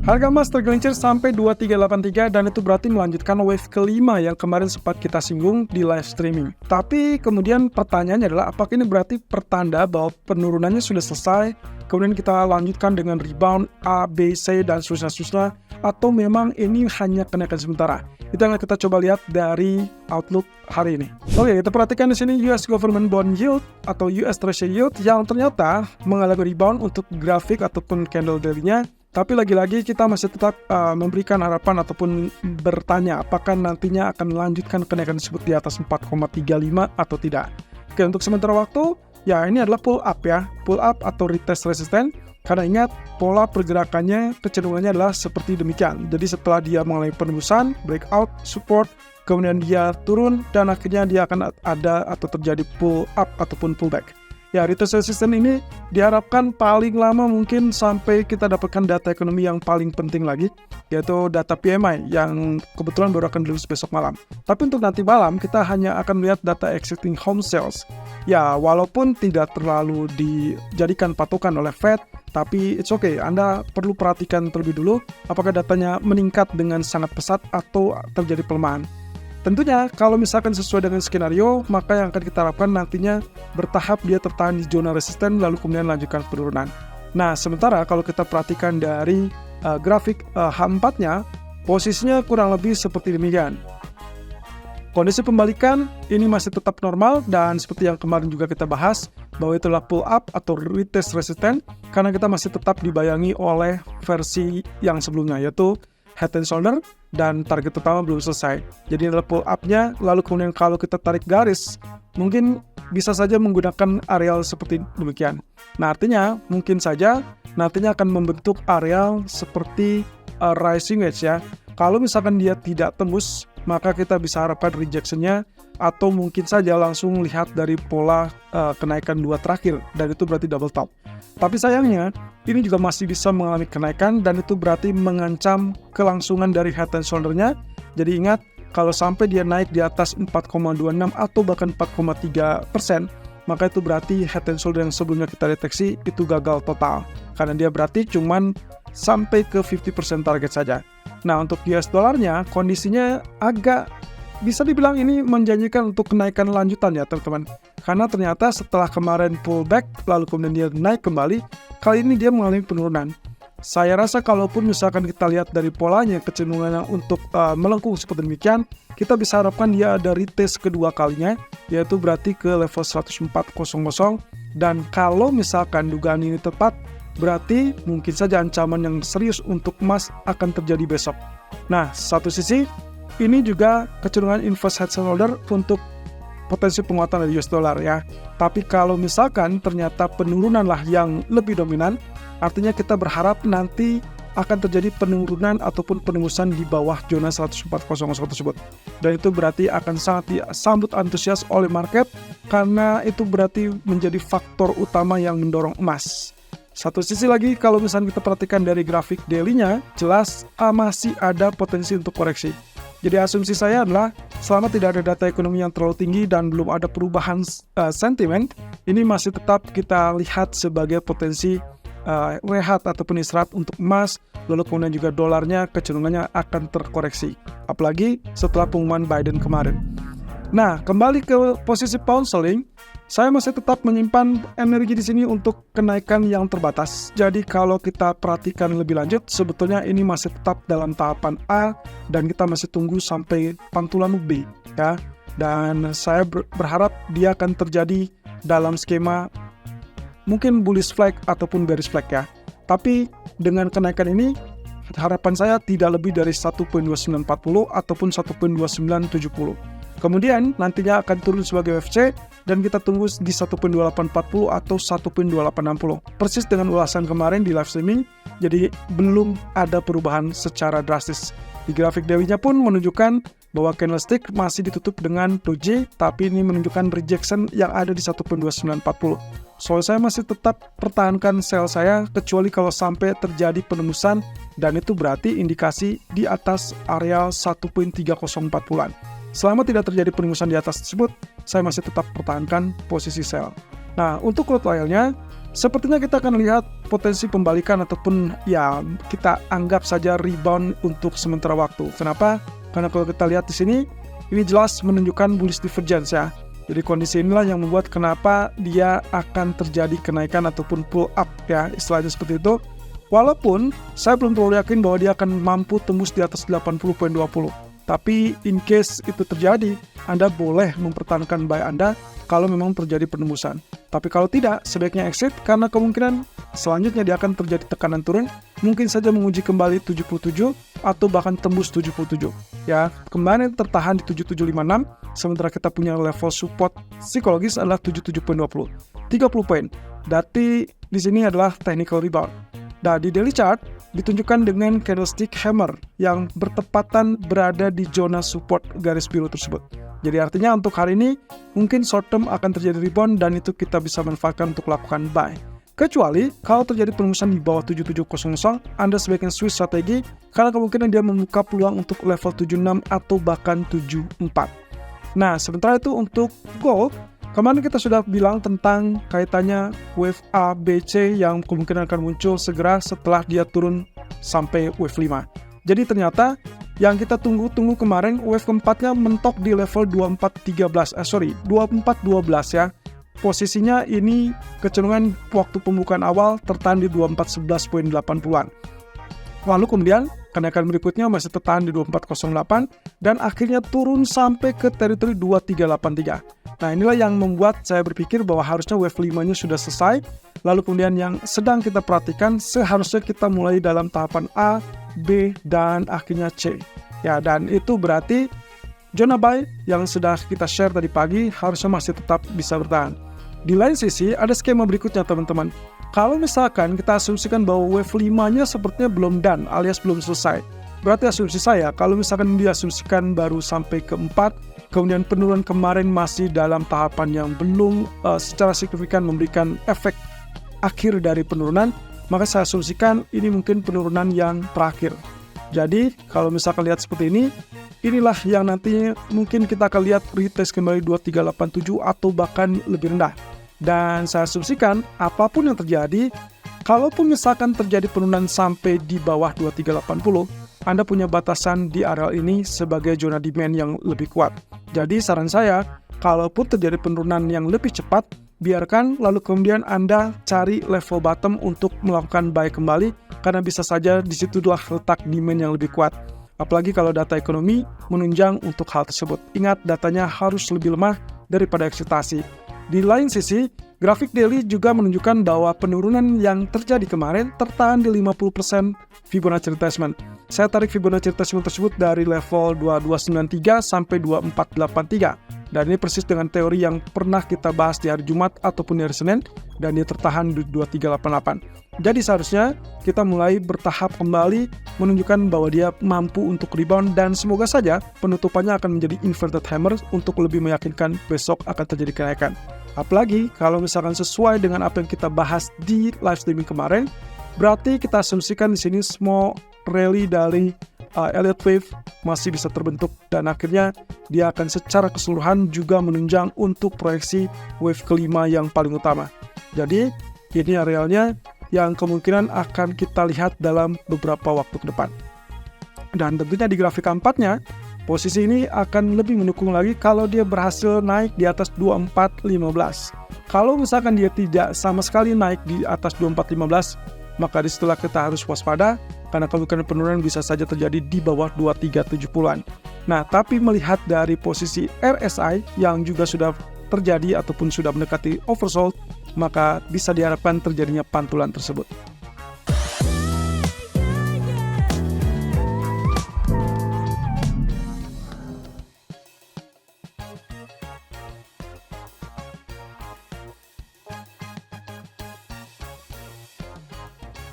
Harga emas tergelincir sampai 2383 dan itu berarti melanjutkan wave kelima yang kemarin sempat kita singgung di live streaming. Tapi kemudian pertanyaannya adalah apakah ini berarti pertanda bahwa penurunannya sudah selesai, kemudian kita lanjutkan dengan rebound A, B, C, dan seterusnya, atau memang ini hanya kenaikan sementara? Itu yang kita coba lihat dari outlook hari ini. Oke, kita perhatikan di sini US Government Bond Yield atau US Treasury Yield yang ternyata mengalami rebound untuk grafik ataupun candle daily-nya. Tapi lagi-lagi kita masih tetap memberikan harapan ataupun bertanya apakah nantinya akan melanjutkan kenaikan tersebut di atas 4,35 atau tidak. Oke, untuk sementara waktu, ya ini adalah pull up ya. Pull up atau retest resisten. Karena ingat, pola pergerakannya kecenderungannya adalah seperti demikian. Jadi setelah dia mengalami penembusan, breakout, support, kemudian dia turun, dan akhirnya dia akan ada atau terjadi pull up ataupun pullback. Ya, retest resisten ini diharapkan paling lama mungkin sampai kita dapatkan data ekonomi yang paling penting lagi, yaitu data PMI yang kebetulan baru akan dirilis besok malam. Tapi untuk nanti malam, kita hanya akan melihat data existing home sales. Ya, walaupun tidak terlalu dijadikan patokan oleh Fed, tapi it's okay, Anda perlu perhatikan terlebih dulu apakah datanya meningkat dengan sangat pesat atau terjadi pelemahan. Tentunya kalau misalkan sesuai dengan skenario, maka yang akan kita harapkan nantinya bertahap dia tertahan di zona resisten lalu kemudian lanjutkan penurunan. Nah, sementara kalau kita perhatikan dari grafik H4-nya, posisinya kurang lebih seperti demikian. Kondisi pembalikan ini masih tetap normal dan seperti yang kemarin juga kita bahas bahwa itulah pull up atau retest resisten karena kita masih tetap dibayangi oleh versi yang sebelumnya yaitu head and shoulder dan target utama belum selesai. Jadi adalah pull up-nya, lalu kemudian kalau kita tarik garis, mungkin bisa saja menggunakan areal seperti demikian. Nah, artinya mungkin saja nantinya akan membentuk areal seperti rising wedge ya. Kalau misalkan dia tidak tembus, maka kita bisa harapkan rejection-nya atau mungkin saja langsung lihat dari pola kenaikan dua terakhir dan itu berarti double top. Tapi sayangnya ini juga masih bisa mengalami kenaikan dan itu berarti mengancam kelangsungan dari head and shoulder-nya. Jadi ingat, kalau sampai dia naik di atas 4,26 atau bahkan 4,3%, maka itu berarti head and shoulder yang sebelumnya kita deteksi itu gagal total. Karena dia berarti cuman sampai ke 50% target saja. Nah, untuk US dollarnya kondisinya agak bisa dibilang ini menjanjikan untuk kenaikan lanjutan ya teman-teman. Karena ternyata setelah kemarin pullback lalu kemudian dia naik kembali, kali ini dia mengalami penurunan. Saya rasa kalaupun misalkan kita lihat dari polanya kecenderungannya untuk melengkung seperti demikian, kita bisa harapkan dia ada retest kedua kalinya, yaitu berarti ke level 104.00 dan kalau misalkan dugaan ini tepat, berarti mungkin saja ancaman yang serius untuk emas akan terjadi besok. Nah, satu sisi ini juga kecenderungan inverse head and shoulder untuk potensi penguatan dari US dollar ya. Tapi kalau misalkan ternyata penurunanlah yang lebih dominan, artinya kita berharap nanti akan terjadi penurunan ataupun penembusan di bawah zona 104.00 tersebut. Dan itu berarti akan sangat disambut antusias oleh market karena itu berarti menjadi faktor utama yang mendorong emas. Satu sisi lagi, kalau misalnya kita perhatikan dari grafik daily-nya, jelas masih ada potensi untuk koreksi. Jadi asumsi saya adalah selama tidak ada data ekonomi yang terlalu tinggi dan belum ada perubahan sentimen, ini masih tetap kita lihat sebagai potensi rehat ataupun istirahat untuk emas, lalu kemudian juga dolarnya kecenderungannya akan terkoreksi. Apalagi setelah pengumuman Biden kemarin. Nah, kembali ke posisi pound sterling, saya masih tetap menyimpan energi di sini untuk kenaikan yang terbatas. Jadi kalau kita perhatikan lebih lanjut, sebetulnya ini masih tetap dalam tahapan A dan kita masih tunggu sampai pantulan B ya. Dan saya berharap dia akan terjadi dalam skema mungkin bullish flag ataupun bearish flag ya. Tapi dengan kenaikan ini harapan saya tidak lebih dari 1.2940 ataupun 1.2970. Kemudian nantinya akan turun sebagai UFC dan kita tunggu di 1.2840 atau 1.2860. Persis dengan ulasan kemarin di live streaming, jadi belum ada perubahan secara drastis. Di grafik daily-nya pun menunjukkan bahwa candlestick masih ditutup dengan doji, tapi ini menunjukkan rejection yang ada di 1.2940. So, saya masih tetap pertahankan sell saya, kecuali kalau sampai terjadi penembusan, dan itu berarti indikasi di atas area 1.3040-an. Selama tidak terjadi penembusan di atas tersebut, saya masih tetap pertahankan posisi sell. Nah, untuk crude oil-nya, sepertinya kita akan lihat potensi pembalikan ataupun ya kita anggap saja rebound untuk sementara waktu. Kenapa? Karena kalau kita lihat di sini, ini jelas menunjukkan bullish divergence ya. Jadi kondisi inilah yang membuat kenapa dia akan terjadi kenaikan ataupun pull up ya, istilahnya seperti itu. Walaupun saya belum terlalu yakin bahwa dia akan mampu tembus di atas 80.20. Tapi in case itu terjadi, Anda boleh mempertahankan buy Anda kalau memang terjadi penembusan. Tapi kalau tidak, sebaiknya exit karena kemungkinan selanjutnya dia akan terjadi tekanan turun, mungkin saja menguji kembali 77 atau bahkan tembus 77. Ya, kemarin tertahan di 7756, sementara kita punya level support psikologis adalah 77.20. 30 poin. Berarti di sini adalah technical rebound. Nah, di daily chart ditunjukkan dengan candlestick hammer yang bertepatan berada di zona support garis biru tersebut. Jadi artinya untuk hari ini mungkin short term akan terjadi rebound dan itu kita bisa manfaatkan untuk lakukan buy. Kecuali kalau terjadi penembusan di bawah 7700, Anda sebaiknya switch strategi karena kemungkinan dia membuka peluang untuk level 76 atau bahkan 74. Nah, sementara itu untuk gold, kemarin kita sudah bilang tentang kaitannya wave A, B, C yang kemungkinan akan muncul segera setelah dia turun sampai wave 5. Jadi ternyata yang kita tunggu-tunggu kemarin, wave keempatnya mentok di level 2412 ya. Posisinya ini kecenderungan waktu pembukaan awal tertahan di 2411.80-an. Lalu kemudian kenaikan berikutnya masih tertahan di 2408 dan akhirnya turun sampai ke teritori 2383. Nah, inilah yang membuat saya berpikir bahwa harusnya wave 5-nya sudah selesai. Lalu kemudian yang sedang kita perhatikan seharusnya kita mulai dalam tahapan A, B, dan akhirnya C. Ya, dan itu berarti zona buy yang sudah kita share tadi pagi harusnya masih tetap bisa bertahan. Di lain sisi, ada skema berikutnya teman-teman. Kalau misalkan kita asumsikan bahwa wave 5-nya sepertinya belum done alias belum selesai. Berarti asumsi saya, kalau misalkan diasumsikan baru sampai ke 4, kemudian penurunan kemarin masih dalam tahapan yang belum secara signifikan memberikan efek akhir dari penurunan, maka saya asumsikan ini mungkin penurunan yang terakhir. Jadi, kalau misalkan lihat seperti ini, inilah yang nantinya mungkin kita akan lihat retest kembali 2387 atau bahkan lebih rendah. Dan saya asumsikan apapun yang terjadi, kalaupun misalkan terjadi penurunan sampai di bawah 2380, Anda punya batasan di area ini sebagai zona demand yang lebih kuat. Jadi saran saya, kalaupun terjadi penurunan yang lebih cepat, biarkan lalu kemudian Anda cari level bottom untuk melakukan buy kembali, karena bisa saja disitulah letak demand yang lebih kuat. Apalagi kalau data ekonomi menunjang untuk hal tersebut. Ingat, datanya harus lebih lemah daripada ekspektasi. Di lain sisi, grafik daily juga menunjukkan bahwa penurunan yang terjadi kemarin tertahan di 50% Fibonacci retracement. Saya tarik Fibonacci retracement tersebut dari level 2293 sampai 2483. Dan ini persis dengan teori yang pernah kita bahas di hari Jumat ataupun di hari Senin, dan dia tertahan di 2388. Jadi seharusnya kita mulai bertahap kembali menunjukkan bahwa dia mampu untuk rebound, dan semoga saja penutupannya akan menjadi inverted hammer untuk lebih meyakinkan besok akan terjadi kenaikan. Apalagi kalau misalkan sesuai dengan apa yang kita bahas di live streaming kemarin, berarti kita asumsikan di sini small rally dari Elliott Wave masih bisa terbentuk, dan akhirnya dia akan secara keseluruhan juga menunjang untuk proyeksi wave kelima yang paling utama. Jadi ini arealnya yang kemungkinan akan kita lihat dalam beberapa waktu ke depan. Dan tentunya di grafik keempatnya, posisi ini akan lebih mendukung lagi kalau dia berhasil naik di atas 2415. Kalau misalkan dia tidak sama sekali naik di atas 2415, maka disitulah kita harus waspada, karena kemungkinan penurunan bisa saja terjadi di bawah 2370-an. Nah, tapi melihat dari posisi RSI yang juga sudah terjadi ataupun sudah mendekati oversold, maka bisa diharapkan terjadinya pantulan tersebut.